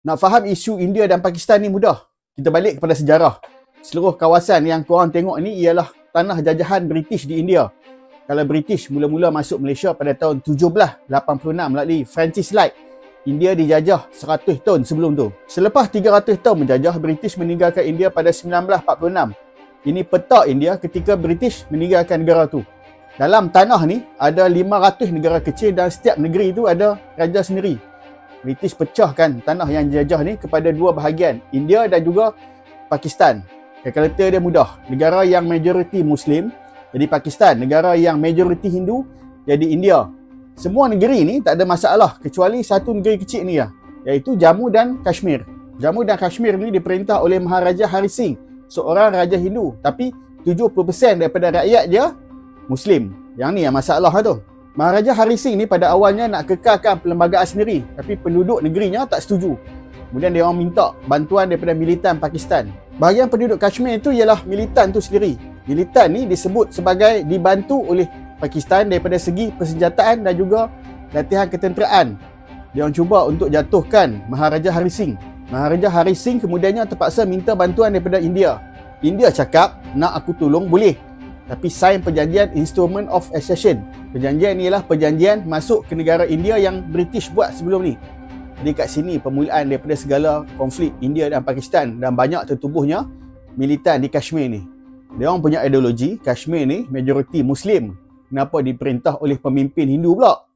Nak faham isu India dan Pakistan ni mudah. Kita balik kepada sejarah. Seluruh kawasan yang korang tengok ni ialah tanah jajahan British di India. Kalau British mula-mula masuk Malaysia pada tahun 1786 melalui Francis Light, India dijajah 100 tahun sebelum tu. Selepas 300 tahun menjajah, British meninggalkan India pada 1946. Ini peta India ketika British meninggalkan negara tu. Dalam tanah ni ada 500 negara kecil dan setiap negeri tu ada raja sendiri. British pecahkan tanah yang dijajah ni kepada dua bahagian, India dan juga Pakistan. Kata dia mudah. Negara yang majoriti Muslim jadi Pakistan, negara yang majoriti Hindu jadi India. Semua negeri ni tak ada masalah kecuali satu negeri kecil ni lah, iaitu Jammu dan Kashmir. Jammu dan Kashmir ni diperintah oleh Maharaja Hari Singh, seorang raja Hindu, tapi 70% daripada rakyat dia Muslim. Yang ni yang masalah tu. Maharaja Hari Singh ni pada awalnya nak kekalkan perlembagaan sendiri, tapi penduduk negerinya tak setuju. Kemudian dia orang minta bantuan daripada militan Pakistan. Bahagian penduduk Kashmir itu ialah militan tu sendiri. Militan ni disebut sebagai dibantu oleh Pakistan daripada segi persenjataan dan juga latihan ketenteraan. Dia orang cuba untuk jatuhkan Maharaja Hari Singh. Maharaja Hari Singh kemudiannya terpaksa minta bantuan daripada India. India cakap, nak aku tolong boleh, tapi sign perjanjian Instrument of Accession. Perjanjian ni ialah perjanjian masuk ke negara India yang British buat sebelum ni. Jadi kat sini permulaan daripada segala konflik India dan Pakistan dan banyak tertubuhnya militan di Kashmir ni. Dia orang punya ideologi, Kashmir ni majoriti Muslim. Kenapa diperintah oleh pemimpin Hindu pula?